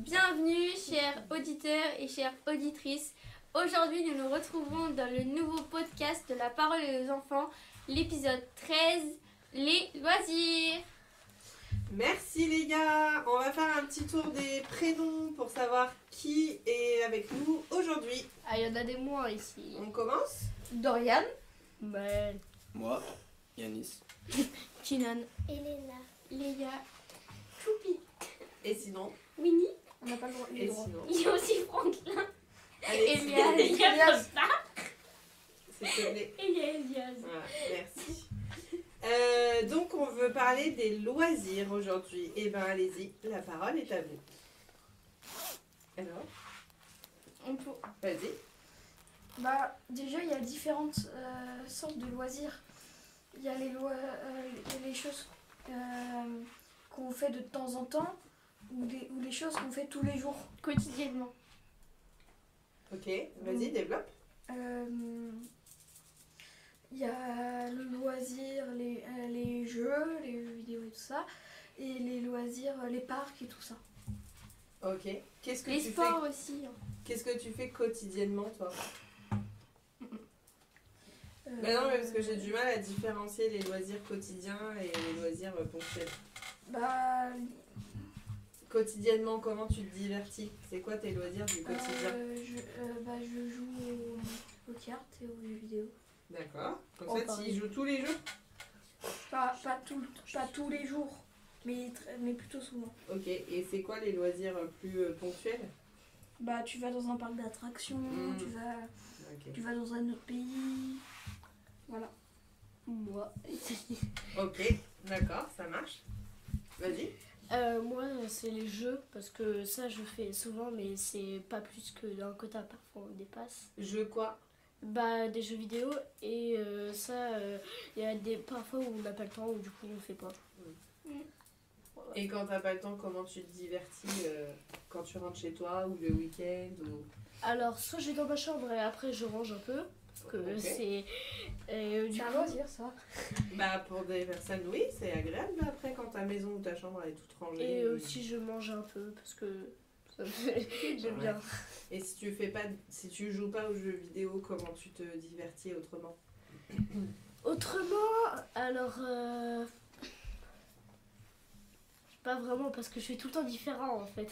Bienvenue chers auditeurs et chères auditrices. Aujourd'hui nous nous retrouvons dans le nouveau podcast de la parole aux enfants, l'épisode 13, les loisirs. Merci les gars, on va faire un petit tour des prénoms pour savoir qui est avec nous aujourd'hui. Ah, il y en a des moins ici. On commence? Dorian, Moi, Yanis. Kinan, Elena. Léa, Choupi, Et sinon? Winnie. On n'a pas le droit. Et sinon? Il y a aussi Franklin. Allez, Elias. s'il te plaît. Et il y a Elias. Voilà, merci. Donc on veut parler des loisirs aujourd'hui. Eh ben allez-y, la parole est à vous. Alors, On peut... vas-y. Déjà, il y a différentes sortes de loisirs. Il y a les choses qu'on fait de temps en temps ou les choses qu'on fait tous les jours. Quotidiennement. Ok, vas-y, développe. Il y a le loisir, les jeux vidéo et tout ça. Et les loisirs, les parcs et tout ça. Ok. Qu'est-ce que Les tu sports fais? aussi. Qu'est-ce que tu fais quotidiennement toi? Non, mais parce que j'ai du mal à différencier les loisirs quotidiens et les loisirs ponctuels. Quotidiennement, comment tu te divertis? C'est quoi tes loisirs du quotidien? Je joue aux cartes et aux jeux vidéo. D'accord. Comme ça, tu y joues tous les jours? Pas tous les jours, mais plutôt souvent. Ok. Et c'est quoi les loisirs plus ponctuels? Tu vas dans un parc d'attractions, Ok. tu vas dans un autre pays. Voilà. Moi. Ok. D'accord, ça marche. Vas-y. Moi, c'est les jeux, parce que ça, je fais souvent, mais c'est pas plus que d'un quota, parfois on dépasse. Jeu quoi? Des jeux vidéo, et il y a parfois où on n'a pas le temps, ou du coup on fait pas. Et quand t'as pas le temps, comment tu te divertis quand tu rentres chez toi ou le week-end ou... Alors, soit je vais dans ma chambre et après je range un peu, parce que Ok. c'est... C'est un loisir, ça. Pour des personnes, oui, c'est agréable. Mais après, quand ta maison ou ta chambre elle est toute rangée. Et aussi je mange un peu, parce que ça me fait... j'aime Ouais. bien. Et si tu joues pas aux jeux vidéo, comment tu te divertis autrement? Autrement, alors... Pas vraiment, parce que je suis tout le temps différent en fait.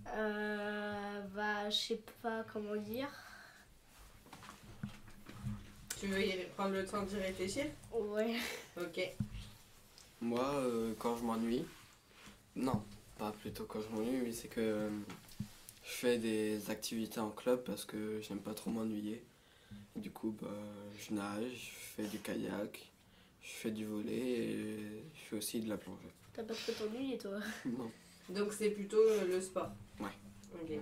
Je sais pas comment dire. Tu veux prendre le temps d'y réfléchir? Ouais. Ok. Moi, quand je m'ennuie, non, pas plutôt quand je m'ennuie, mais c'est que je fais des activités en club parce que j'aime pas trop m'ennuyer. Et du coup, je nage, je fais du kayak, je fais du volley et je fais aussi de la plongée. T'as pas trop t'ennuyer toi? Non. Donc c'est plutôt le sport. Ouais. Ok.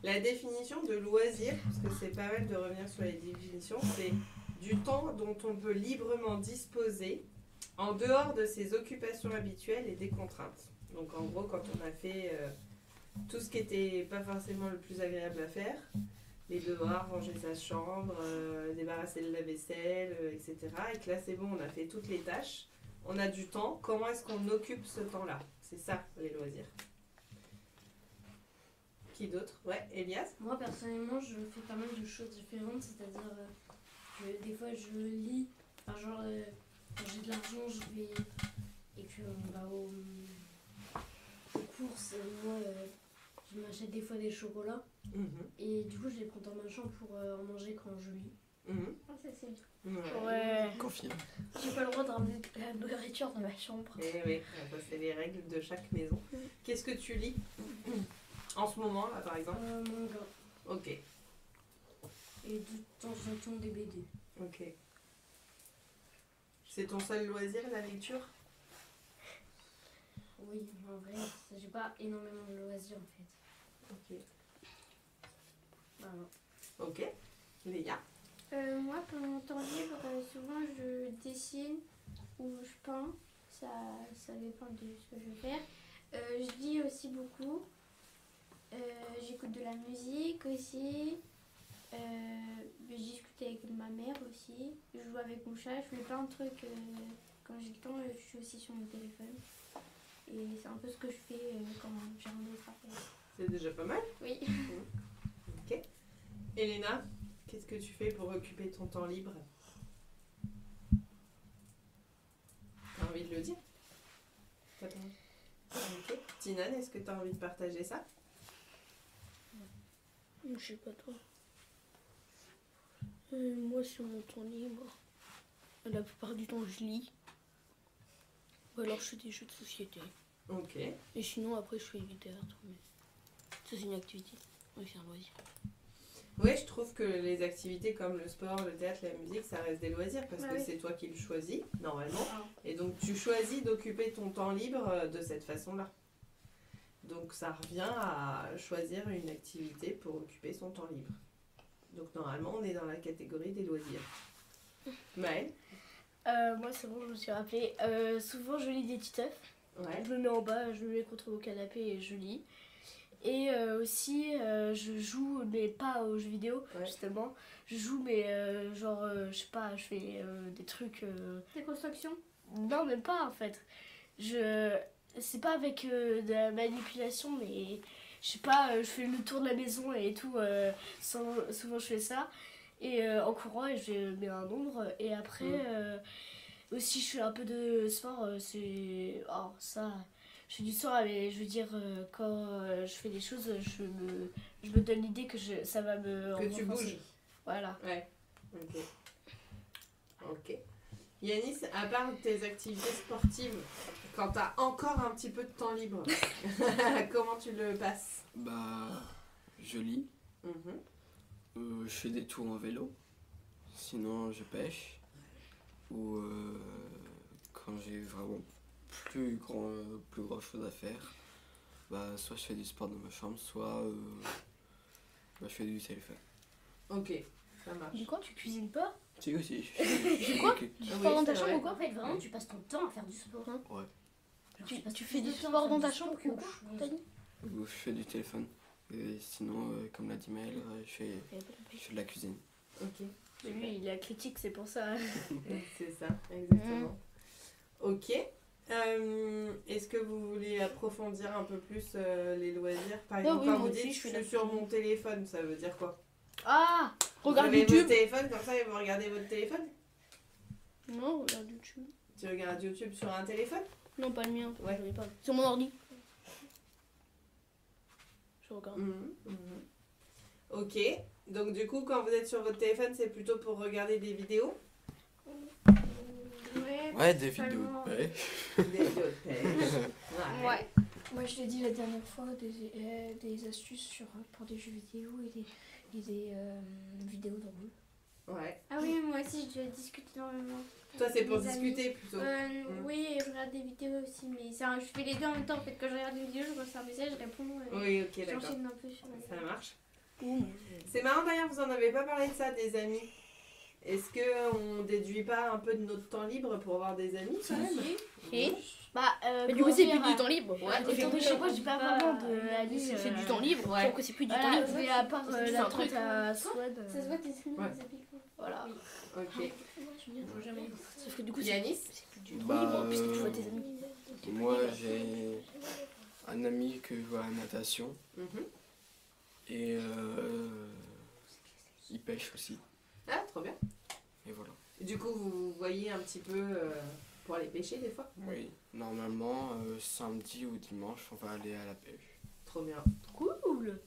La définition de loisir, parce que c'est pas mal de revenir sur les définitions, c'est du temps dont on peut librement disposer en dehors de ses occupations habituelles et des contraintes. Donc en gros, quand on a fait tout ce qui était pas forcément le plus agréable à faire, les devoirs, ranger sa chambre, débarrasser le lave-vaisselle, etc. Et que là c'est bon, on a fait toutes les tâches, on a du temps, comment est-ce qu'on occupe ce temps-là? C'est ça les loisirs. Qui d'autre? Ouais, Elias? Moi personnellement je fais pas mal de choses différentes, c'est-à-dire que des fois je lis, quand j'ai de l'argent je vais et que on va aux courses, moi je m'achète des fois des chocolats et du coup je les prends dans ma chambre pour en manger quand je lis. Ah, ça c'est bien. Ouais. Confirme. J'ai pas le droit de ramener de la nourriture dans ma chambre. Eh oui, ça c'est les règles de chaque maison. Qu'est-ce que tu lis en ce moment là par exemple? Manga Ok, et de temps en temps des BD. ok. C'est ton seul loisir la lecture? Oui, en vrai, j'ai pas énormément de loisirs en fait. Ok. Voilà. Ok. Léa? Moi, pendant mon temps libre, souvent je dessine ou je peins. Ça dépend de ce que je veux faire. Je lis aussi beaucoup. J'écoute de la musique aussi. Je discute avec ma mère aussi. Je joue avec mon chat. Je fais plein de trucs. Quand j'ai le temps, je suis aussi sur mon téléphone. Et c'est un peu ce que je fais quand j'ai un autre appel. C'est déjà pas mal. Oui. Ok. Elena, qu'est-ce que tu fais pour occuper ton temps libre? T'as envie de le dire? Pas trop. Ok. Tinan, est-ce que t'as envie de partager ça? Je sais pas toi. Moi, sur mon temps libre, la plupart du temps, je lis. Ou alors, je fais des jeux de société. Ok. Et sinon, après, je fais du théâtre. Mais ça, c'est une activité. Oui, c'est un loisir. Ouais, je trouve que les activités comme le sport, le théâtre, la musique, ça reste des loisirs parce Bah que oui. c'est toi qui le choisis, normalement. Et donc, tu choisis d'occuper ton temps libre de cette façon-là. Donc, ça revient à choisir une activité pour occuper son temps libre. Donc, normalement, on est dans la catégorie des loisirs. Maëlle? Moi, c'est bon, je me suis rappelé. Souvent, je lis des titeufs. Ouais. Je me mets en bas, je me mets contre mon canapé et je lis. Et aussi, je joue, mais pas aux jeux vidéo, Ouais. justement. Je joue, mais genre, je sais pas, je fais des trucs... Des constructions? Non, même pas, en fait. C'est pas avec de la manipulation, mais je sais pas, je fais le tour de la maison et tout. Souvent, je fais ça. Et en courant, et je mets un nombre. Et après, aussi, je fais un peu de sport. C'est... Oh, ça... Je fais du sport, mais je veux dire, quand je fais des choses, je me donne l'idée que ça va me Que tu renforcer. bouges. Voilà. Ouais. Ok. Ok. Yanis, à part tes activités sportives, quand t'as encore un petit peu de temps libre, comment tu le passes? Bah, je lis. Mhm. Je fais des tours en vélo. Sinon, je pêche. Ou quand j'ai vraiment plus grand chose à faire, bah, soit je fais du sport dans ma chambre, soit bah, je fais du téléphone. Ok, ça marche. Du coup, tu cuisines pas? Si, aussi. Quoi? Ah Tu oui, sport dans ta c'est chambre vrai. ou quoi? En fait, vraiment, tu passes ton temps à faire du sport. Ouais. Genre, Tu passes fais plus du de temps à sport faire dans du ta sport chambre ou qu'autre quoi? chose. T'as dit? Ou je fais du téléphone. Et sinon, comme l'a dit Maëlle, je fais de la cuisine. Ok, Mais lui, il est critique, c'est pour ça. c'est ça, exactement. Ok. Est-ce que vous voulez approfondir un peu plus les loisirs? Par exemple, oui, quand moi vous aussi, dites je je fais suis la sur cuisine. mon téléphone, ça veut dire quoi? Ah! Vous Regarde avez YouTube! votre téléphone comme ça et vous regardez votre téléphone? Non, regarde YouTube. Tu regardes YouTube sur un téléphone? Non, pas le mien. Ouais. J'en ai pas. Sur mon ordi. Je regarde. Ok, donc du coup, quand vous êtes sur votre téléphone, c'est plutôt pour regarder des vidéos? Ouais. Ouais, des vidéos Seulement, de pêche. Des vidéos de pêche. Ouais. Moi, je l'ai dit la dernière fois, des astuces pour des jeux vidéo et des vidéos de rôle. Ouais. Ah oui, moi aussi, je discute énormément. Toi, c'est pour Mes amis. discuter plutôt. Oui, et je regarde des vidéos aussi, mais je fais les deux en même temps. En fait, quand je regarde une vidéo, je reçois un message, je réponds. Oui, ok, d'accord. J'enchaîne un peu sur Ça marche. Ouh. C'est marrant d'ailleurs, vous en avez pas parlé de ça, des amis. Est-ce qu'on déduit pas un peu de notre temps libre pour avoir des amis quand même? Et bah, Mais du coup, c'est plus du temps libre. Ouais, Étant donné chez moi, j'ai pas vraiment d'amis. C'est du temps libre. Ouais. Sauf que c'est plus du temps Voilà, libre. mais à part C'est la un truc. tante à Swad. Ça se voit, tes amis, Ouais. ils s'appellent quoi? Voilà. Ok. Sauf que du coup, Yanis? c'est plus du temps Bah, libre puisque tu vois tes amis. Moi, j'ai un ami que je vois à la natation. Mhm. Et il pêche aussi. Ah, trop bien. Et voilà. Et du coup, vous voyez un petit peu pour aller pêcher des fois? Oui, normalement, samedi ou dimanche, on va aller à la pêche. Trop bien. Cool.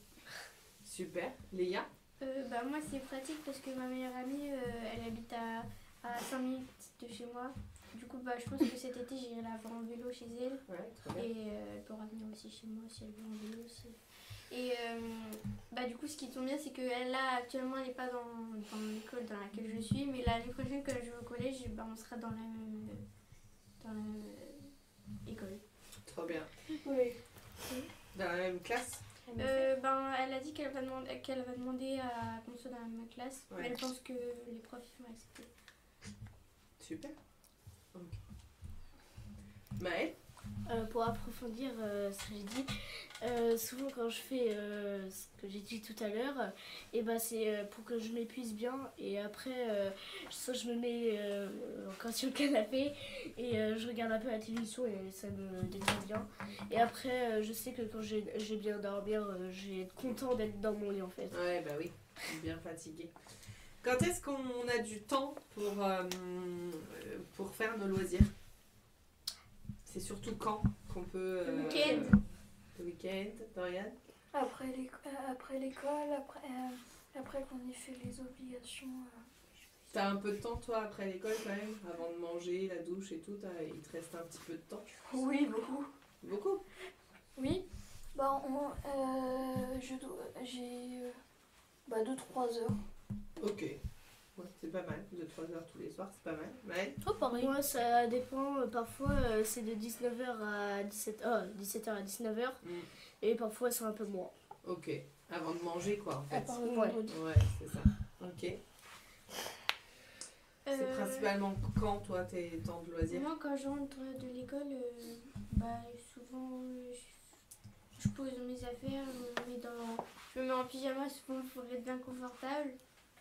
Super. Léa? Bah, moi, c'est pratique parce que ma meilleure amie, elle habite à 5 minutes de chez moi. Du coup, bah, je pense que cet été, j'irai la voir en vélo chez elle. Ouais, trop bien. Et elle pourra venir aussi chez moi si elle veut en vélo aussi. Et bah, du coup, ce qui tombe bien, c'est qu'elle, là, actuellement, elle n'est pas dans l'école dans laquelle je suis. Mais l'année prochaine, quand je vais au collège, bah, on sera dans la même école. Trop bien. Oui. Dans la même classe? Ben, elle a dit qu'elle va demander à qu'on soit dans la même classe. Ouais. Mais elle pense que les profs vont accepter. Super. Ok. Maëlle? Pour approfondir ce que j'ai dit, souvent quand je fais ce que j'ai dit tout à l'heure, et ben c'est pour que je m'épuise bien et après soit je me mets encore sur le canapé et je regarde un peu la télévision et ça me détend bien. Et après je sais que quand j'ai bien dormir, j'ai être content d'être dans mon lit en fait. Ouais, bah oui, bien fatigué. Quand est-ce qu'on a du temps pour faire nos loisirs? C'est surtout quand qu'on peut... Le week-end. Le week-end, Dorian? Après l'école, après qu'on ait fait les obligations. T'as un peu de temps, toi, après l'école, quand même? Avant de manger, la douche et tout, il te reste un petit peu de temps? Oui, beaucoup. Beaucoup? Oui. Bah, j'ai 2-3 heures. Ok. Ouais, c'est pas mal. 2-3 heures tous les soirs, c'est pas mal. Ouais. Oh, pareil. Moi, ça dépend. Parfois, c'est de 19h à 17h à 19h. Et parfois, c'est un peu moins. Ok. Avant de manger, quoi, en fait. À part le vendredi. Ouais, c'est ça. Ok. C'est principalement quand, toi, tes temps de loisirs? Moi, quand je rentre de l'école, souvent, je pose mes affaires, je me mets en pyjama souvent pour être bien confortable.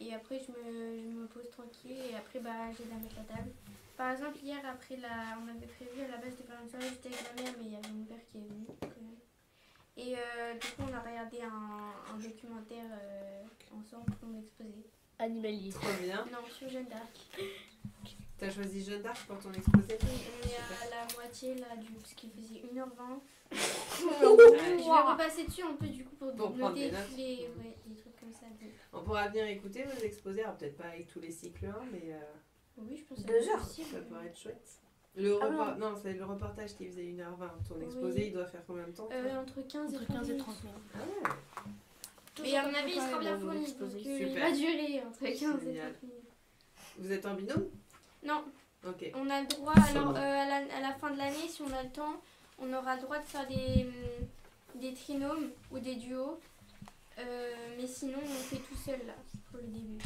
Et après, je me pose tranquille et après, j'aide à mettre la table. Par exemple, hier, on avait prévu à la base de faire une soirée, j'étais avec ma mère, mais il y avait mon père qui est venu. Et du coup, on a regardé un documentaire ensemble pour m'exposer. Animalier. Trop bien. Non, sur Jeanne d'Arc. T'as choisi Jeanne d'Arc pour ton exposé? On est à la moitié là, parce qu'il faisait 1h20. Ouais. Je vais repasser dessus un peu du coup pour prendre des noter notes. des trucs comme ça. On pourra venir écouter vos exposés, alors peut-être pas avec tous les cycles 1, mais Oui, je pense 2 heures. ça pourrait être chouette. Non, c'est le reportage qui faisait 1h20. Ton exposé, Oui. il doit faire combien de temps? Entre 15 Entre et 30 15 et minutes. 30 minutes. Ah ouais. Mais à mon avis, il sera bien fourni, donc il Super. va durer entre 15 et 30 Génial. minutes. Vous êtes en binôme? Non, Ok. on a le droit, Ça alors va. à la fin de l'année, si on a le temps, on aura le droit de faire des trinômes ou des duos. Mais sinon, on fait tout seul là, pour le début.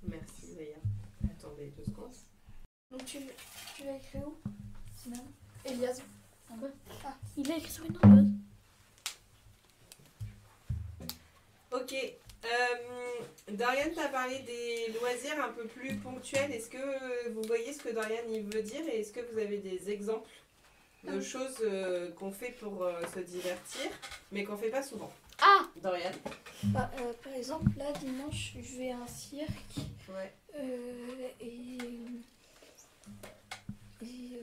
Merci Zaya. Attendez 2 secondes. Donc tu l'as écrit où? Sinon Elias. Il a écrit sur une note. Ok. Dorian t'a parlé des loisirs un peu plus ponctuels. Est-ce que vous voyez ce que Dorian il veut dire et est-ce que vous avez des exemples de choses qu'on fait pour se divertir mais qu'on fait pas souvent? Ah! Dorian? Par exemple, là, dimanche, je vais à un cirque. Ouais. Et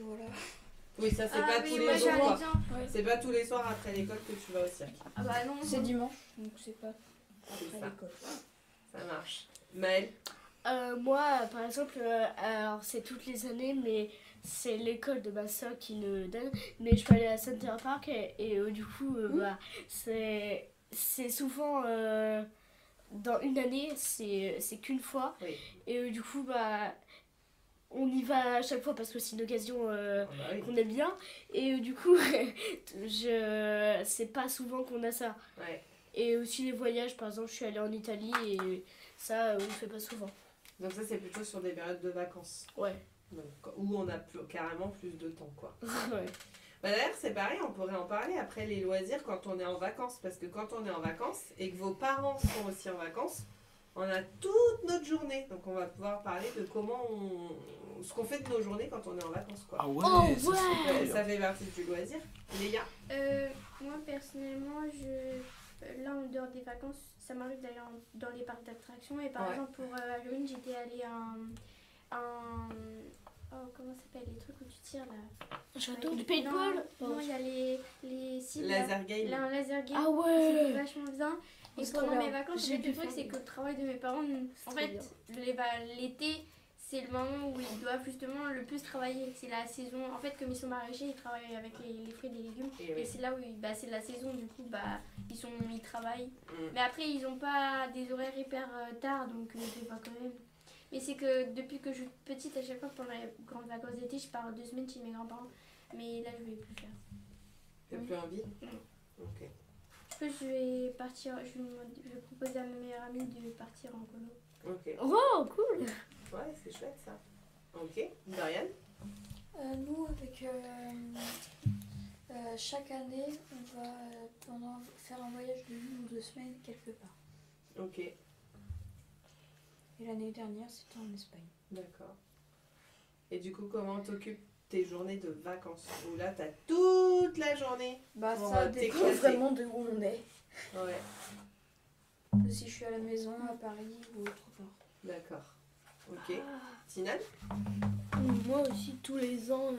voilà. Oui, ça c'est pas tous moi les j'ai jours un quoi. exemple. C'est pas tous les soirs après l'école que tu vas au cirque. Ah bah non, C'est dimanche, donc c'est pas C'est après ça. l'école. Ça marche. Maëlle? Moi, par exemple, alors c'est toutes les années, mais c'est l'école de ma soeur qui le donne. Mais je peux aller à Center Park et du coup, c'est souvent dans une année, c'est qu'une fois. Oui. Et du coup, on y va à chaque fois parce que c'est une occasion Ah bah oui. qu'on aime bien. Et du coup, c'est pas souvent qu'on a ça. Ouais. Et aussi les voyages, par exemple, je suis allée en Italie et ça, on le fait pas souvent. Donc ça c'est plutôt sur des périodes de vacances. Ouais. Donc, où on a carrément plus de temps quoi. Ouais. Bah d'ailleurs c'est pareil, on pourrait en parler après les loisirs quand on est en vacances. Parce que quand on est en vacances et que vos parents sont aussi en vacances, on a toute notre journée. Donc on va pouvoir parler de ce qu'on fait de nos journées quand on est en vacances quoi. Ah ouais, Oh, ça, ouais. c'est trop bien. Ça fait partie du loisir. Les gars? moi personnellement, là en dehors des vacances, ça m'arrive d'aller dans les parcs d'attractions. Et par Ouais. exemple, pour Halloween, j'étais allée comment ça s'appelle les trucs où tu tires là? Château du paintball. Non, il y a les cibles. Laser game. Là, un laser game. Ah C'était ouais. vachement bien. Et C'est trop pendant bien. mes vacances, J'ai le pu truc, faire c'est que le travail de mes parents, en trop fait, bien. l'été, c'est le moment où ils doivent justement le plus travailler. C'est la saison. En fait, comme ils sont maraîchers, ils travaillent avec les fruits et les légumes. Et Et oui. c'est là où c'est la saison, du coup, ils travaillent. Mm. Mais après, ils n'ont pas des horaires hyper tard, donc je les vois quand même. Mais c'est que depuis que je suis petite, à chaque fois pendant les grandes vacances d'été, je pars 2 semaines chez mes grands-parents. Mais là, je vais plus faire. T'as plus envie? Non. Ok. Je vais partir, je vais proposer à ma meilleure amie de partir en colo. Ok. Oh, cool. Ouais, c'est chouette ça. Ok. Dorian? Nous, avec chaque année, on va faire un voyage de 1 ou 2 semaines quelque part. Ok, Et l'année dernière, c'était en Espagne. d'accord. Et du coup, comment t'occupes tes journées de vacances? Où là, t'as toute la journée. Bah Pour, ça dépend t'éclater. vraiment de où on est. Ouais, Si je suis à la maison, à Paris ou autre part. d'accord. Ok. Sinan? Moi aussi, tous les ans,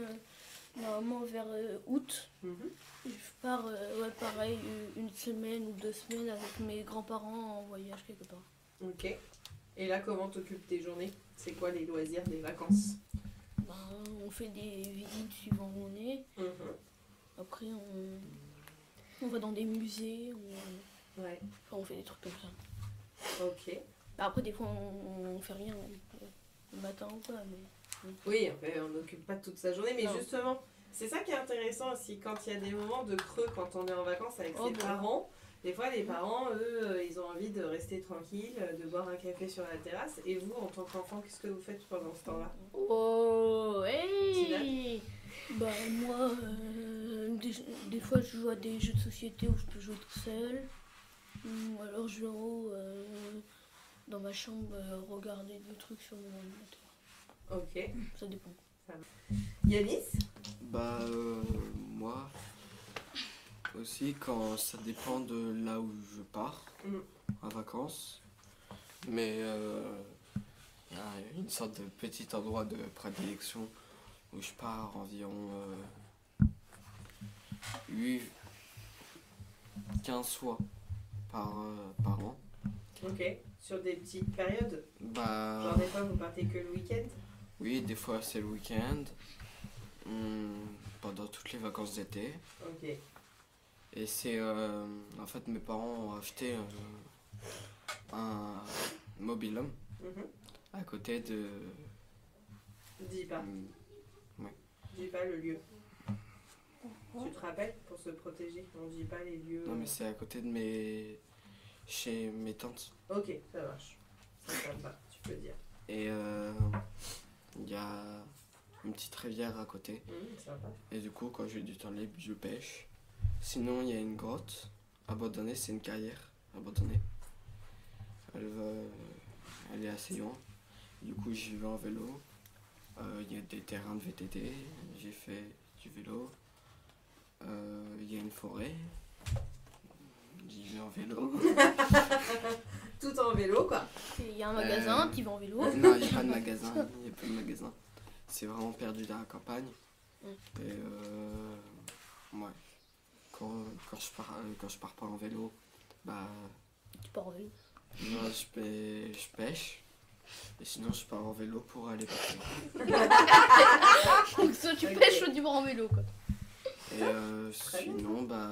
normalement vers août, Mhm. je pars, ouais, pareil, 1 semaine ou 2 semaines avec mes grands-parents en voyage quelque part. Ok. Et là, comment t'occupes tes journées? C'est quoi les loisirs des vacances? Ben, on fait des visites suivant où on est. Mhm. Après, on va dans des musées, Ouais, enfin, on fait des trucs comme ça. ok. Ben, après, des fois, on fait rien le matin ou quoi, mais... Oui, après, on n'occupe pas toute sa journée, mais Non. justement, c'est ça qui est intéressant aussi, quand il y a des moments de creux, quand on est en vacances avec Oh, ses bon. parents. Des fois, les parents, eux, ils ont envie de rester tranquilles, de boire un café sur la terrasse. Et vous, en tant qu'enfant, qu'est-ce que vous faites pendant ce temps-là? Oh, hey! Bah, moi, des fois, je joue à des jeux de société où je peux jouer tout seul. Ou alors, je vais en haut, dans ma chambre, regarder des trucs sur mon ordinateur. Ok. Ça dépend. Yanis? Bah, moi aussi, quand ça dépend de là où je pars Mm. en vacances. Mais il y a une sorte de petit endroit de prédilection où je pars environ 15 fois par an. Ok. Sur des petites périodes? Bah, Genre des fois, vous partez que le week-end? oui, des fois c'est le week-end, pendant toutes les vacances d'été. Ok. Et c'est en fait mes parents ont acheté un mobil-home Mhm. à côté de. Dis pas. Ouais. Dis pas le lieu. Tu te rappelles, pour se protéger, on dit pas les lieux. Non mais c'est à côté de chez mes tantes. Ok, ça marche. Ça me va, tu peux dire. Et il y a une petite rivière à côté. Sympa. Et du coup quand j'ai du temps libre je pêche. Sinon il y a une grotte abandonnée, c'est une carrière abandonnée. Elle est assez loin. Du coup j'y vais en vélo. Il y a des terrains de VTT, j'ai fait du vélo. Il y a une forêt. J'y vais en vélo. Tout en vélo, quoi. Il y a un magasin, tu vas en vélo. Non, il n'y a pas de magasin. Il y a pas de magasin. C'est vraiment perdu dans la campagne. Et ouais. Quand je pars pas en vélo, bah Tu pars en vélo. moi, je pêche. Et sinon je pars en vélo pour aller pêcher. Donc soit tu Ok. pêches, soit tu pars en vélo, quoi. Et Très bien. sinon, bah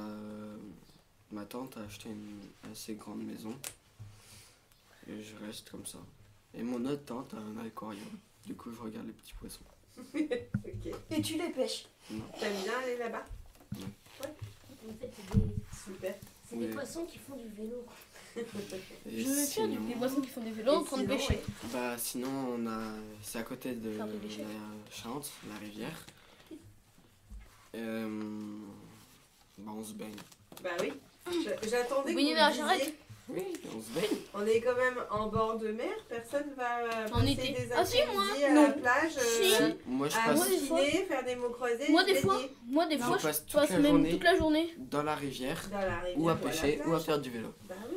ma tante a acheté une assez grande maison. Et je reste comme ça. Et mon autre tante a un aquarium. Du coup, je regarde les petits poissons. Ok. Et tu les pêches. T'aimes bien aller là-bas? En fait, Super. c'est des Oui. poissons qui font du vélo. Et Je veux faire sinon, des poissons qui font des vélos en train de sinon, pêcher. ouais. bah sinon, c'est à côté de Faire des déchets. la Charente, la rivière. Bah on se baigne. Bah oui. J'attendais que Oui, vous la me charrette. disiez. Oui, on se baigne. On est quand même en bord de mer. Personne va En passer été. des Ah, si, moi. après-midi à Non. la plage Si. Si, moi je à passe des fois. mousiner, faire des mots croisés. Moi, se des fois, baigner Non, je on passe toute passe la même journée. toute la journée. dans la rivière, dans la rivière ou à la pêcher, ou à plage. faire du vélo. Bah oui.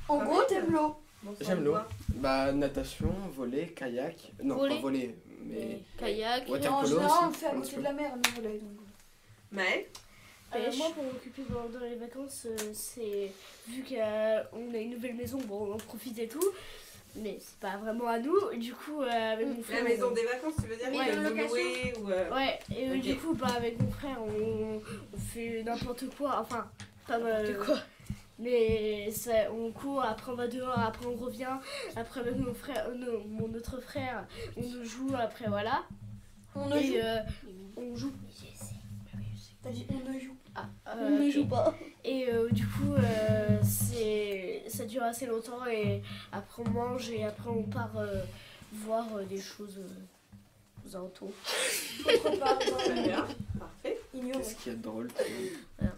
En Pas gros, mal. t'aimes l'eau. Bon, J'aime ça l'eau. va. Bah natation, voler, kayak. Non, Voler. pas voler, mais Kayak, Ouais, Et en polo général, aussi, on le fait à un côté petit de la mer, le volet. Donc. Maëlle? pêche. Moi, pour m'occuper pendant les vacances, c'est vu qu'on a une nouvelle maison, bon, on en profite et tout, mais c'est pas vraiment à nous. Et du coup, avec mon frère. La maison des vacances, tu veux dire? Oui, que de vous location. louez ou Ouais, et Ok. du coup, bah, avec mon frère, on fait n'importe quoi. Enfin, pas quoi. Mais ça, on court, après on va dehors, après on revient. Après, avec mon frère, mon autre frère, on joue, après voilà. On ne joue. Et on joue. T'as dit on ne joue. Ah, On ne joue pas. Et du coup, ça dure assez longtemps et après on mange et après on part voir des choses aux alentours. Autre part, Très bien, parfait. ignorant. Qu'est-ce qu'il y a de drôle tu vois.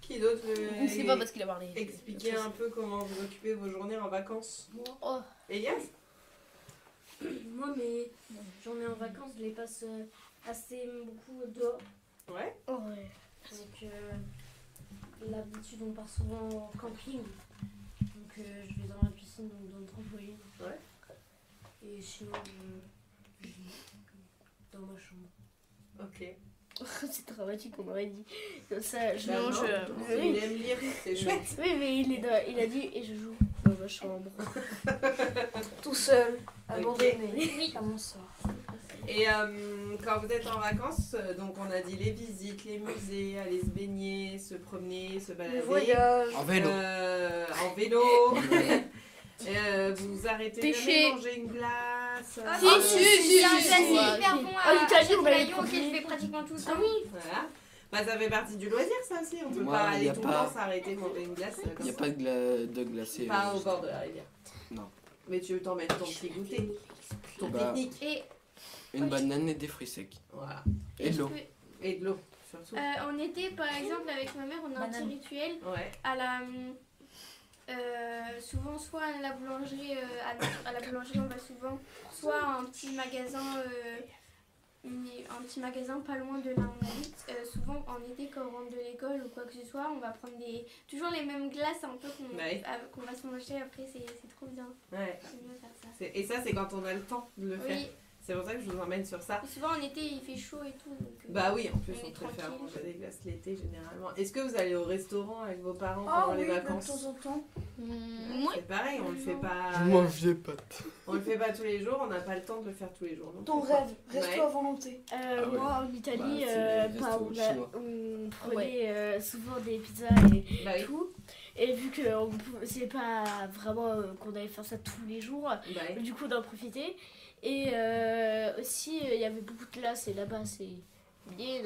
Qui d'autre veut C'est pas parce qu'il a parlé. expliquer un peu comment vous occupez vos journées en vacances? Oh. Elias? Moi, mes journées en vacances, je les passe assez beaucoup dehors. Ouais. Oh, ouais. Donc, l'habitude, on part souvent en camping. Donc, je vais dans la piscine, donc dans le trampoline. Ouais. Et sinon, je vis dans ma chambre. Ok. C'est dramatique, on aurait dit. Comme ça, je Bah mange. non, Oui. il aime lire, c'est chouette. Oui, mais il a dit et je joue dans ma chambre. Tout seul, Ok. abandonné à mon sort. Et quand vous êtes en vacances, donc on a dit les visites, les musées, aller se baigner, se promener, se Le balader. voyage. En vélo. En vélo. Vous arrêtez Pêcher. jamais de manger une glace. Ah, Si, non, si, mais si, il y a un si, glacier si. hyper bon En à Italie, on avait Châtelaillon pris- auquel je vais pratiquement tout le temps. Voilà. Bah, ça fait partie du loisir, ça aussi. On peut Moi, pas y aller a tout pas- le temps s'arrêter de manger une glace. Il n'y a pas de glacé. Pas au bord de la rivière. Non. Mais tu veux t'en mettre ton petit goûter, ton Bah. pique-nique. Et Une banane et des fruits secs. Voilà. Et de l'eau. Et de l'eau, surtout. en été, par exemple, avec ma mère, on a un petit Banane. rituel. Ouais. À la, souvent, soit à la boulangerie, à la boulangerie, on va souvent, soit à un petit magasin, un petit magasin pas loin de là où on habite. Souvent, en été, quand on rentre de l'école ou quoi que ce soit, on va prendre toujours les mêmes glaces un peu qu'on Ouais. qu'on va se manger après. C'est trop bien. Ouais. J'aime bien faire ça. Et ça, c'est quand on a le temps de le faire. Oui, C'est pour ça que je vous emmène sur ça. et souvent en été, il fait chaud et tout. Donc, Bah oui, en plus, on on est préfère tranquille. manger des glaces l'été généralement. Est-ce que vous allez au restaurant avec vos parents Ah pendant oui, les de vacances? temps en temps. moi, C'est pareil, on le fait pas. Je mange des pâtes. On le fait pas tous les jours, on n'a pas le temps de le faire tous les jours. donc Ton pourquoi? rêve, resto Ouais. à volonté. Ah ouais. Moi, en Italie, Bah, c'est les bah, restos chinois. on prenait souvent des pizzas et Bah oui. tout. Et vu que c'est pas vraiment qu'on allait faire ça tous les jours, Bah oui. du coup, on en profitait. Et aussi, il y avait beaucoup de glace et là-bas, c'est bien.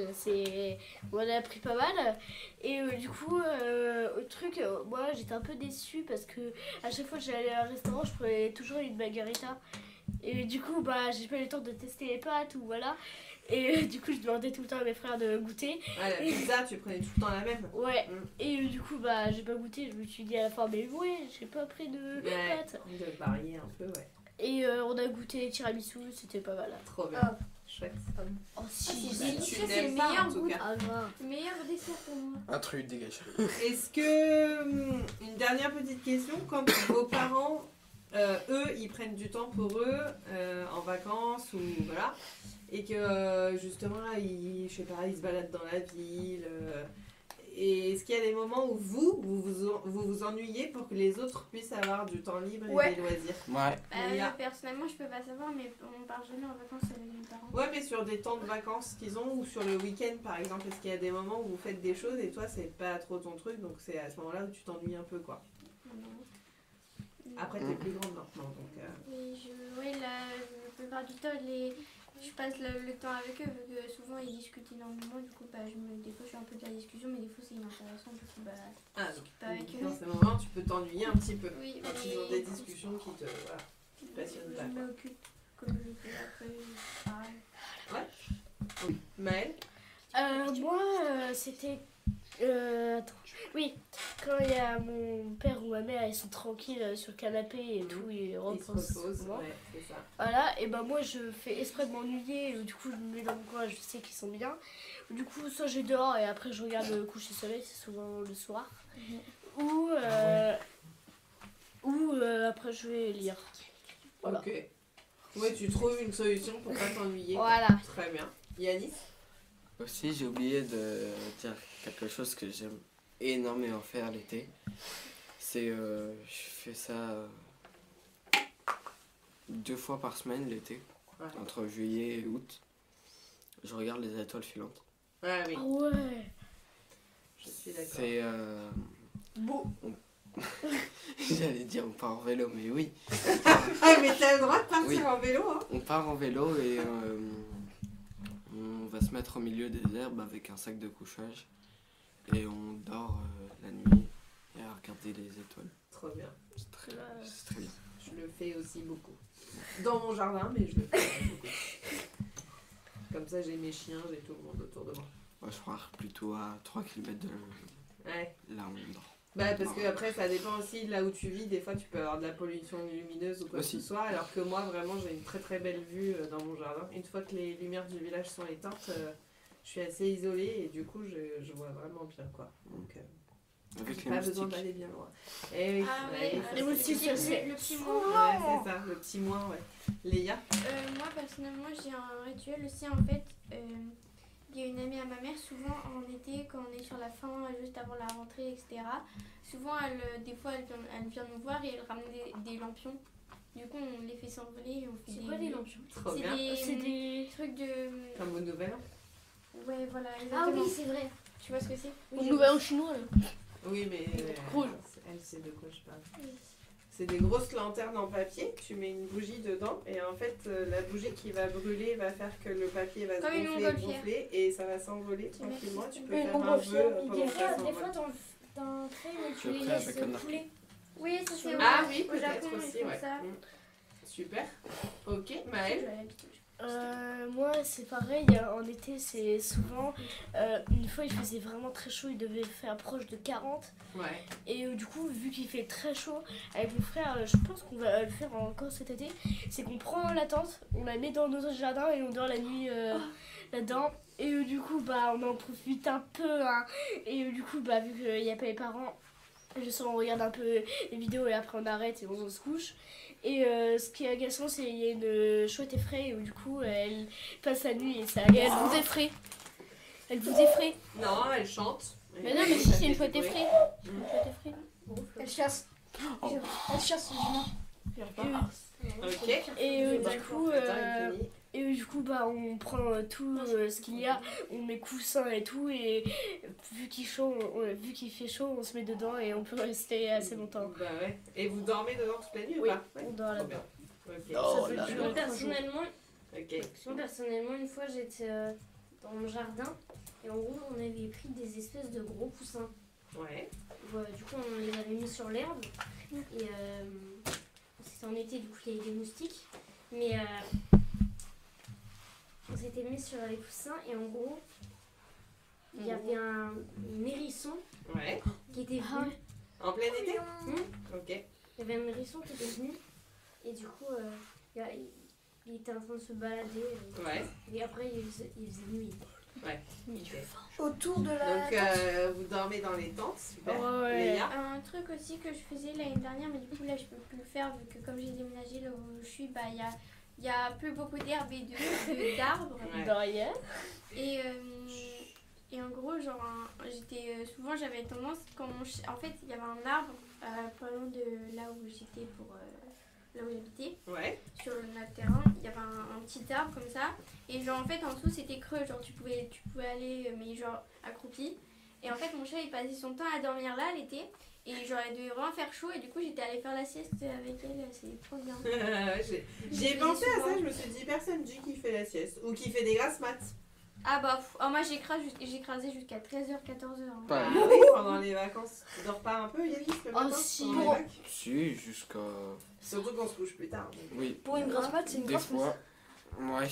On en a pris pas mal. Et du coup, au truc, moi, j'étais un peu déçue parce que à chaque fois que j'allais à un restaurant, je prenais toujours une margarita. Et du coup, bah, j'ai pas eu le temps de tester les pâtes ou voilà. Et du coup, je demandais tout le temps à mes frères de goûter. Ah, la pizza, tu prenais tout le temps la même. Ouais. Mm. Et du coup, bah, j'ai pas goûté. Je me suis dit à la fin, mais ouais, j'ai pas pris de Ouais. pâtes. De varier un peu, ouais. Et on a goûté tiramisu, c'était pas mal. Trop bien. Ah. Chouette. Oh, c'est si, délicieux, Tu c'est le n'aimes pas, meilleur en tout goût. cas. Ah, grave. Le meilleur dessert pour moi. Un truc, dégage. Est-ce que, une dernière petite question, quand vos parents, eux, ils prennent du temps pour eux, en vacances ou voilà, et que justement là, je sais pas, ils se baladent dans la ville, et est-ce qu'il y a des moments où vous vous ennuyez pour que les autres puissent avoir du temps libre et Ouais. des loisirs? Ouais. Il y a- Personnellement, je peux pas savoir, mais on part jamais en vacances avec mes parents. Ouais, mais sur des temps de vacances qu'ils ont ou sur le week-end par exemple, est-ce qu'il y a des moments où vous faites des choses et toi c'est pas trop ton truc, donc c'est à ce moment-là où tu t'ennuies un peu quoi. Non. Après t'es plus grande maintenant donc. Oui, la plupart du temps, je passe le temps avec eux, vu que souvent ils discutent énormément. Du coup, des fois je suis un peu de la discussion, mais des fois c'est inintéressant. Du coup, Ah, pas avec donc, eux. dans ces moments tu peux t'ennuyer un petit peu. Oui, Quand ils ont des discussions qui te. Voilà. passionnent pas, Je quoi. m'occupe comme je fais après. Pareil. Maëlle? Moi, c'était. Attends. Oui, quand il y a mon père ou ma mère, ils sont tranquilles sur le canapé et tout, ils Ils se reposent. reposent, souvent. ouais, c'est ça. Voilà, et ben moi je fais exprès de m'ennuyer, du coup je me mets dans mon coin, je sais qu'ils sont bien. Du coup, soit je vais dehors et après je regarde le coucher soleil, c'est souvent le soir. Ou, après je vais lire. Voilà. Ok. Ouais, tu trouves une solution pour pas t'ennuyer. quoi. Voilà. Très bien. Yanis? Aussi, j'ai oublié de dire quelque chose que j'aime énormément faire l'été. C'est, je fais ça 2 fois par semaine l'été, Ouais. entre juillet et août. Je regarde les étoiles filantes. Ah oui, Ah ouais. je suis d'accord. C'est, Beau. j'allais dire on part en vélo, mais oui. Ah, mais t'as le droit de partir Oui. en vélo, hein? On part en vélo et on va se mettre au milieu des herbes avec un sac de couchage et on dort la nuit et à regarder les étoiles. Trop bien. C'est très bien. Je le fais aussi beaucoup. Dans mon jardin, mais je le fais beaucoup. Comme ça, j'ai mes chiens, j'ai tout le monde autour de moi. Moi, je crois plutôt à 3 km de Ouais. là où on dort. Bah, parce que après, ça dépend aussi de là où tu vis. Des fois, tu peux avoir de la pollution lumineuse ou quoi que ce soit. Alors que moi, vraiment, j'ai une très très belle vue dans mon jardin. Une fois que les lumières du village sont éteintes, je suis assez isolée et du coup, je vois vraiment bien, quoi. Donc, Avec j'ai les pas besoin moustiques. d'aller bien loin. Et oui, Ah ouais, oui, ça, les c'est- moustiques, ça, c'est- le petit moins. Ouais, c'est ça, le petit moins, ouais. Léa? Moi personnellement j'ai un rituel aussi en fait. Il y a une amie à ma mère, souvent en été quand on est sur la fin, juste avant la rentrée, etc. Souvent des fois elle vient nous voir et elle ramène des lampions. Du coup on les fait s'envoler et on fait C'est quoi des lampions? Trop bien. C'est des... trucs de... Comme au nouvel an. Ouais voilà, Ah exactement. oui, c'est vrai. Tu vois ce que c'est? Au nouvel an chinois, là. Oui, mais Rouge. elle sait de quoi je parle. C'est des grosses lanternes en papier, tu mets une bougie dedans et en fait la bougie qui va brûler va faire que le papier va Comme se une gonfler, montgolfière. gonfler et ça va s'envoler Tu mets- tranquillement. Tu peux Une faire un montgolfière, vœu il pendant que ça Des fois, s'envole. t'en crées, mais Je tu les suis prêt laisses avec un arc. couler. Oui, ça c'est Ah au- oui, au peut-être Japon, ils aussi, font ouais. ça. Super. Ok, Maëlle. J'avais l'habitude. Moi, c'est pareil. En été, c'est souvent... une fois, il faisait vraiment très chaud. Il devait faire proche de 40. Ouais. Et du coup, vu qu'il fait très chaud, avec mon frère, je pense qu'on va le faire encore cet été. C'est qu'on prend la tente, on la met dans notre jardin et on dort la nuit là-dedans. Et du coup, bah, on en profite un peu. Hein. Et du coup, bah, vu qu'il n'y a pas les parents, je sens on regarde un peu les vidéos et après on arrête et on se couche. Et ce qui est agaçant, c'est qu'il y a une chouette effraie où du coup, elle passe la nuit et ça elle vous effraie. Elle vous effraie. Non, elle chante. Mais non, mais si, c'est une chouette effraie. Une chouette effraie. Elle chasse. Oh. Elle chasse les humains. Ok. Et D'accord, du coup, putain, Anthony. bah, on prend tout ce qu'il y a, on met coussins et tout, et vu qu'il fait chaud, on se met dedans et on peut rester assez longtemps. Bah ouais. Et vous dormez dedans toute la nuit Oui, ou pas? on dort Trop là-dedans. bien. Ok. Oh Ça peut là durer là. Moi, 3 jours. personnellement, une fois, j'étais dans mon jardin et en gros, on avait pris des espèces de gros coussins. Ouais. Voilà, du coup, on les avait mis sur l'herbe et c'était en été, du coup, il y avait des moustiques. Mais on s'était mis sur les coussins et en gros, il y avait un hérisson Ouais. qui était Ah venu. En plein été? Hmm. Ok. Il y avait un hérisson qui était venu et du coup, il était en train de se balader. Ouais. Et après, il faisait nuit. Ouais. Autour de la Donc tente. vous dormez dans les tentes, super. Ouais. Léa? Un truc aussi que je faisais l'année dernière, mais du coup là je peux plus le faire vu que comme j'ai déménagé là où je suis, bah il y a plus beaucoup d'herbes et d'arbres. Ouais. De rien. Et en gros, genre, souvent j'avais tendance, en fait il y avait un arbre pas loin de là où j'étais là où j'habitais, Ouais. sur notre terrain, il y avait un petit arbre comme ça, et genre en fait en dessous c'était creux, genre tu pouvais aller, mais genre accroupi. Et en fait mon chat il passait son temps à dormir là l'été, et genre il devait vraiment faire chaud, et du coup j'étais allée faire la sieste avec elle, c'est trop bien. J'y ai pensé à ça, je me suis dit personne dit qui fait la sieste ou qui fait des grasses maths. Ah bah moi j'écrasais jusqu'à 13h, 14h. Pas- Ah oui, pendant les vacances. Tu dors pas un peu, Yanis, le matin si. pendant les vacances Si, jusqu'à. Surtout qu'on se couche plus tard. donc. Oui, Pour une grasse mat, c'est une des grasse mat. fois. Ouais.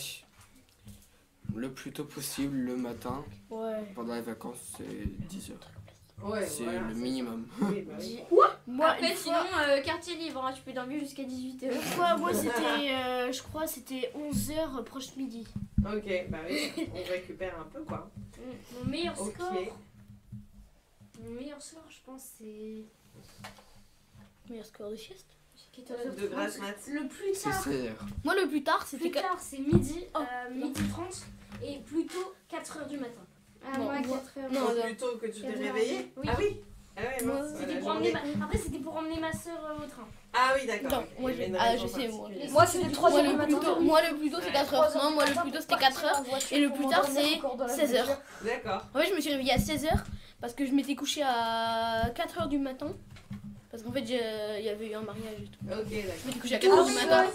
Le plus tôt possible, le matin. Ouais. Pendant les vacances, c'est 10 heures. Ouais, C'est voilà, le c'est minimum. ça. Oui, bah oui. Moi, Après une sinon fois, quartier libre, hein, tu peux dormir jusqu'à 18h. une fois, moi c'était, je crois, c'était 11h proche midi. Ok, bah oui, on récupère un peu quoi. Mon meilleur Ok. score, je pense, c'est Meilleur score de sieste. De grasses maths. le plus C'est tard. 16 heures. Moi, le plus tard, c'était Plus tard, c'est midi, Oh. midi 30 et plutôt 4h du matin. Ah, Non, moi à moi- 4h. non, Donc, non. plus tôt que tu t'es 4 heures. réveillé. Oui. Ah oui. Ah ouais, mince, Moi, la C'était pour journée. Après, c'était pour emmener ma soeur au train. Ah oui, d'accord. Non, ok. moi, Il y avait une je raison sais, moi. particulière. Moi, c'était 3 Moi, heures du le matin. plus tôt, moi, le plus tôt, c'est 4 heures. 3 Non, moi, le du plus tôt, matin c'était pour 4 partir heures. en voiture Et le pour plus tard, m'endormir c'est encore dans la 16 heures. voiture. D'accord. En fait, je me suis réveillée à 16h parce que je m'étais couchée à 4h du matin. Parce qu'en fait, il y avait eu un mariage et tout. Ok, Je d'accord. m'étais couchée à Ah 4h oui, du ouais. matin.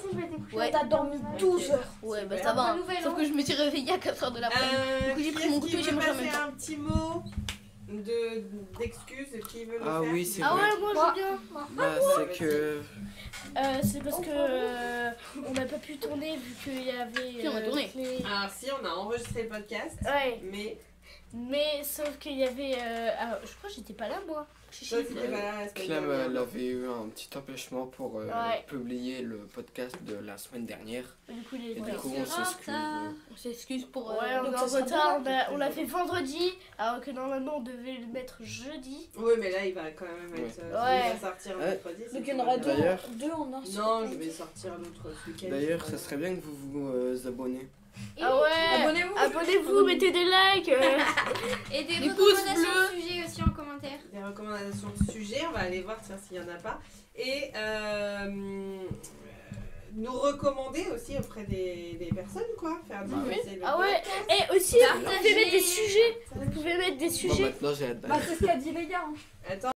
Ouais. T'as dormi 12 heures. Ouais, bah Super. ça va. hein. Bonne nouvelle, Sauf hein. que je me suis réveillée à 4h de l'après-midi. Du coup, j'ai Qui pris mon est-ce goûter qui et j'ai veut mangé en passer même temps. un petit mot d'excuses qui veut le Ah faire oui, qui c'est veut Ah vrai. ouais, moi je veux bien. Bah, c'est que. C'est parce que on n'a pas pu tourner vu qu'il y avait. Si, on a tourné. Alors si on a enregistré le podcast, Ouais, mais sauf qu'il y avait. Je crois que j'étais pas là moi. toi c'était pas là la semaine Clem, dernière. elle avait eu un petit empêchement pour Ouais. publier le podcast de la semaine dernière. Du coup, il Et était du coup, on s'excuse. On s'excuse pour. Ouais, on donc est ça en sera retard. demain. On l'a fait vendredi, alors que normalement on devait le mettre jeudi. Oui, mais là il va quand même être. Ouais. Il va sortir Ouais. mercredi. Donc c'est il y en aura tout. D'ailleurs- deux en un seul. Non, je vais sortir l'autre ce week-end. D'ailleurs, ça serait bien que vous vous abonnez. Ah ouais. Abonnez-vous. Abonnez-vous, mettez des likes. Et des Les pouces recommandations bleus. de sujets aussi en commentaire. Des recommandations de sujets, on va aller voir tiens, s'il n'y en a pas. Et nous recommander aussi auprès des personnes, quoi. Faire diffuser le Ah ouais. podcast. Et aussi, vous pouvez mettre des sujets. Vous pouvez mettre des Bon, sujets. maintenant j'ai hâte Bah d'aller. c'est ce qu'a dit les gars. Attends.